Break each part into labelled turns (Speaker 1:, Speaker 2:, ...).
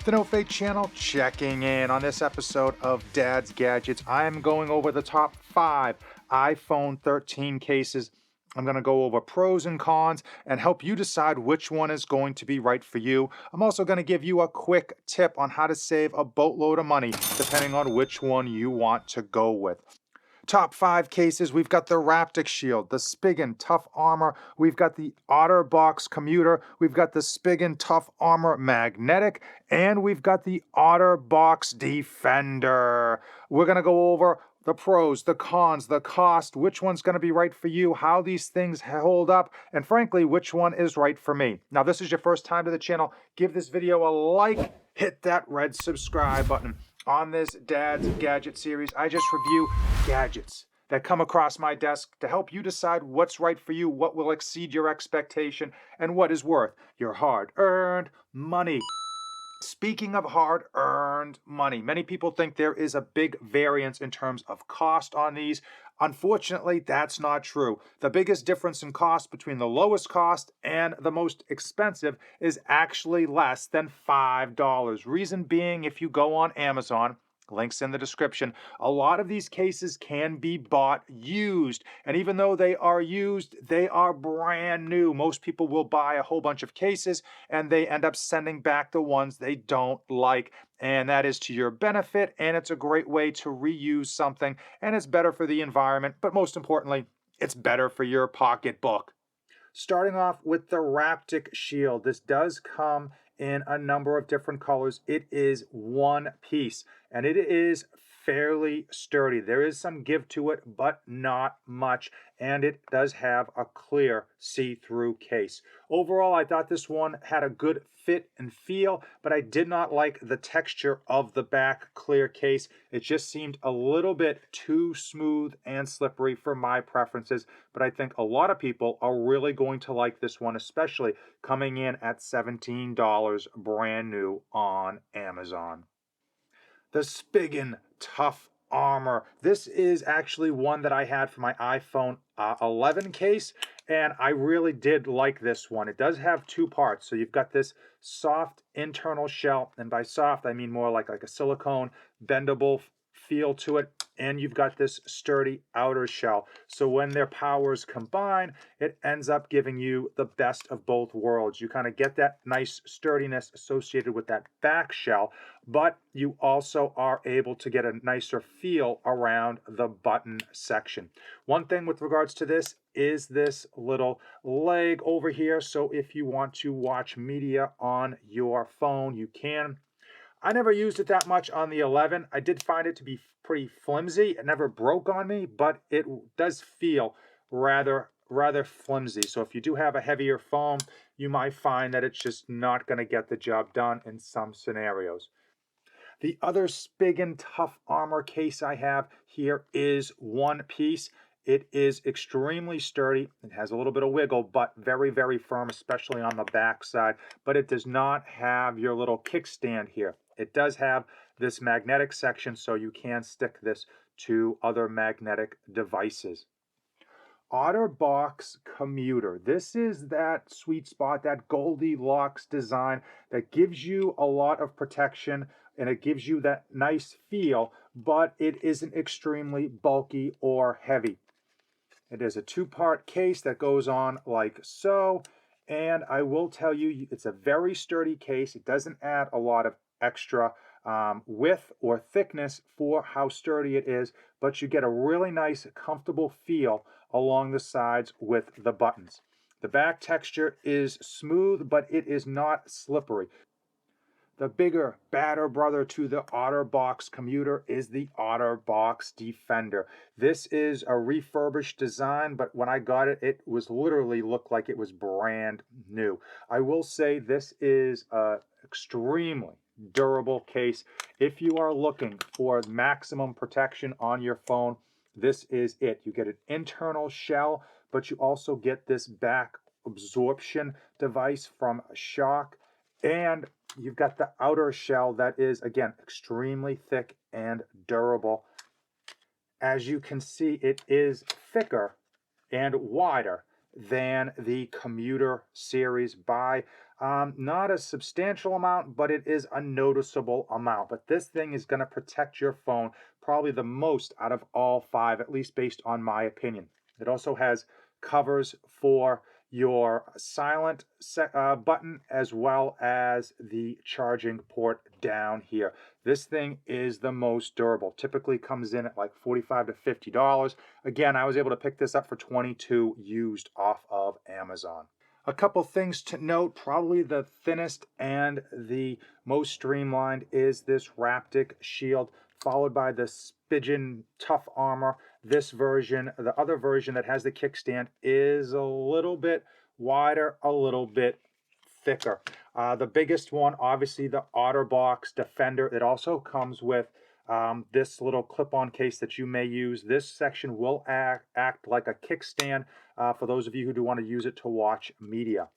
Speaker 1: The No Fake channel checking in. On this episode of Dad's Gadgets, I'm going over the top 5 iPhone 13 cases. I'm going to go over pros and cons and help you decide which one is going to be right for you. I'm also going to give you a quick tip on how to save a boatload of money depending on which one you want to go with. Top 5 cases, we've got the Raptic Shield, the Spigen Tough Armor, we've got the OtterBox Commuter, we've got the Spigen Tough Armor Magnetic, and we've got the OtterBox Defender. We're going to go over the pros, the cons, the cost, which one's going to be right for you, how these things hold up, and frankly, which one is right for me. Now, this is your first time to the channel, give this video a like, hit that red subscribe button. On this Dad's Gadget series, I just review gadgets that come across my desk to help you decide what's right for you, what will exceed your expectation, and what is worth your hard-earned money. Speaking of hard-earned money, many people think there is a big variance in terms of cost on these. Unfortunately, that's not true. The biggest difference in cost between the lowest cost and the most expensive is actually less than $5. Reason being, if you go on Amazon, links in the description, a lot of these cases can be bought used. And even though they are used, they are brand new. Most people will buy a whole bunch of cases and they end up sending back the ones they don't like. And that is to your benefit, and it's a great way to reuse something, and it's better for the environment, but most importantly, it's better for your pocketbook. Starting off with the Raptic Shield. This does come in a number of different colors. It is one piece, and it is fairly sturdy. There is some give to it, but not much, and it does have a clear see-through case. Overall, I thought this one had a good fit and feel, but I did not like the texture of the back clear case. It just seemed a little bit too smooth and slippery for my preferences, but I think a lot of people are really going to like this one, especially coming in at $17 brand new on Amazon. The Spigen Tough Armor. This is actually one that I had for my iPhone 11 case, and I really did like this one. It does have two parts. So you've got this soft internal shell, and by soft I mean more like a silicone bendable feel to it, and you've got this sturdy outer shell. So when their powers combine, it ends up giving you the best of both worlds. You kind of get that nice sturdiness associated with that back shell, but you also are able to get a nicer feel around the button section. One thing with regards to this is this little leg over here. So if you want to watch media on your phone, you can. I never used it that much on the 11. I did find it to be pretty flimsy. It never broke on me, but it does feel rather flimsy. So if you do have a heavier phone, you might find that it's just not going to get the job done in some scenarios. The other Spigen Tough Armor case I have here is one piece. It is extremely sturdy. It has a little bit of wiggle, but very, very firm, especially on the back side. But it does not have your little kickstand here. It does have this magnetic section, so you can stick this to other magnetic devices. OtterBox Commuter. This is that sweet spot, that Goldilocks design that gives you a lot of protection and it gives you that nice feel, but it isn't extremely bulky or heavy. It is a two-part case that goes on like so, and I will tell you, it's a very sturdy case. It doesn't add a lot of extra width or thickness for how sturdy it is, but you get a really nice, comfortable feel along the sides with the buttons. The back texture is smooth, but it is not slippery. The bigger, badder brother to the OtterBox Commuter is the OtterBox Defender. This is a refurbished design, but when I got it, it was literally looked like it was brand new. I will say this is an extremely durable case. If you are looking for maximum protection on your phone, this is it. You get an internal shell, but you also get this back absorption device from shock, and you've got the outer shell that is, again, extremely thick and durable. As you can see, it is thicker and wider than the Commuter series by Not a substantial amount, but it is a noticeable amount. But this thing is going to protect your phone probably the most out of all five, at least based on my opinion. It also has covers for your silent button as well as the charging port down here. This thing is the most durable. Typically comes in at like $45 to $50. Again, I was able to pick this up for $22 used off of Amazon. A couple things to note, probably the thinnest and the most streamlined is this Raptic Shield, followed by the Spigen Tough Armor. This version, the other version that has the kickstand, is a little bit wider, a little bit thicker. The biggest one, obviously, the OtterBox Defender. It also comes with this little clip-on case that you may use. This section will act like a kickstand for those of you who do want to use it to watch media.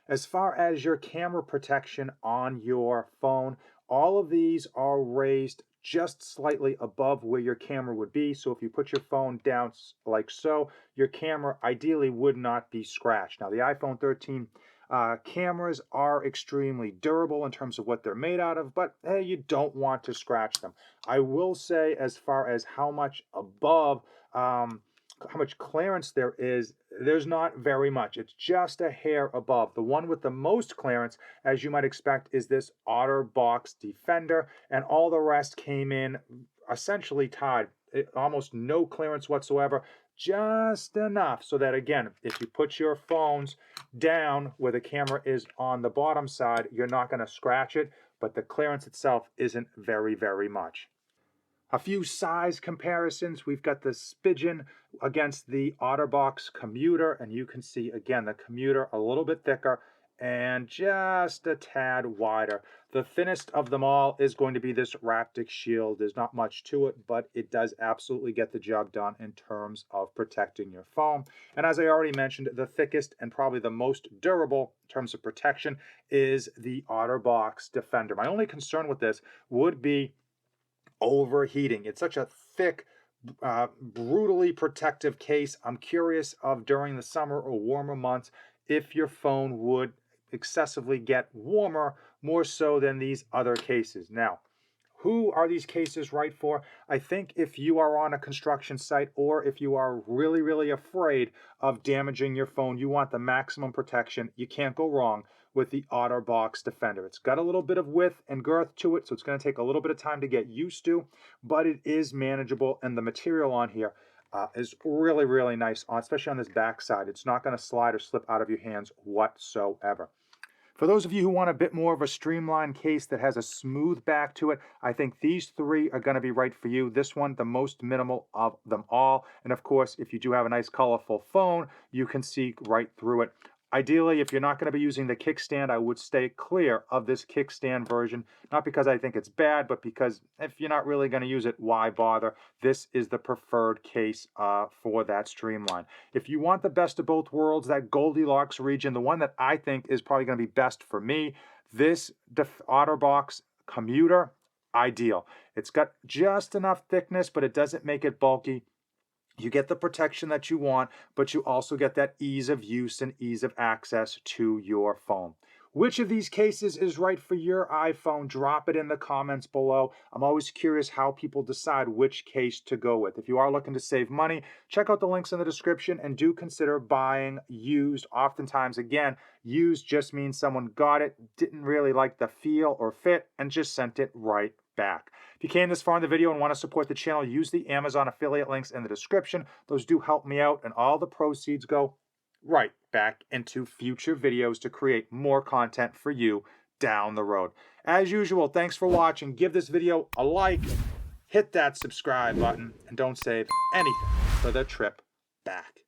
Speaker 1: As far as your camera protection on your phone, all of these are raised just slightly above where your camera would be. So if you put your phone down like so, your camera ideally would not be scratched. Now the iPhone 13 cameras are extremely durable in terms of what they're made out of, but hey, you don't want to scratch them. I will say, as far as how much above, how much clearance there is, there's not very much. It's just a hair above. The one with the most clearance, as you might expect, is this OtterBox Defender, and all the rest came in essentially tied. Almost no clearance whatsoever, just enough so that, again, if you put your phones down where the camera is on the bottom side, you're not going to scratch it, but the clearance itself isn't very, very much. A few size comparisons. We've got the Spigen against the OtterBox Commuter, and you can see, again, the Commuter a little bit thicker and just a tad wider. The thinnest of them all is going to be this Raptic Shield. There's not much to it, but it does absolutely get the job done in terms of protecting your phone. And as I already mentioned, the thickest and probably the most durable in terms of protection is the OtterBox Defender. My only concern with this would be overheating. It's such a thick, brutally protective case. I'm curious of during the summer or warmer months if your phone would excessively get warmer, more so than these other cases. Now, who are these cases right for? I think if you are on a construction site or if you are really, really afraid of damaging your phone, you want the maximum protection. You can't go wrong with the OtterBox Defender. It's got a little bit of width and girth to it, so it's going to take a little bit of time to get used to, but it is manageable, and the material on here is really, really nice, especially on this back side. It's not going to slide or slip out of your hands whatsoever. For those of you who want a bit more of a streamlined case that has a smooth back to it, I think these three are going to be right for you. This one, the most minimal of them all. And of course, if you do have a nice colorful phone, you can see right through it. Ideally, if you're not going to be using the kickstand, I would stay clear of this kickstand version. Not because I think it's bad, but because if you're not really going to use it, why bother? This is the preferred case for that streamline. If you want the best of both worlds, that Goldilocks region, the one that I think is probably going to be best for me, this OtterBox Commuter, ideal. It's got just enough thickness, but it doesn't make it bulky. You get the protection that you want, but you also get that ease of use and ease of access to your phone. Which of these cases is right for your iPhone? Drop it in the comments below. I'm always curious how people decide which case to go with. If you are looking to save money, check out the links in the description and do consider buying used. Oftentimes, again, used just means someone got it, didn't really like the feel or fit, and just sent it right back. If you came this far in the video and want to support the channel, use the Amazon affiliate links in the description. Those do help me out, and all the proceeds go right back into future videos to create more content for you down the road. As usual, thanks for watching. Give this video a like, hit that subscribe button, and don't save anything for the trip back.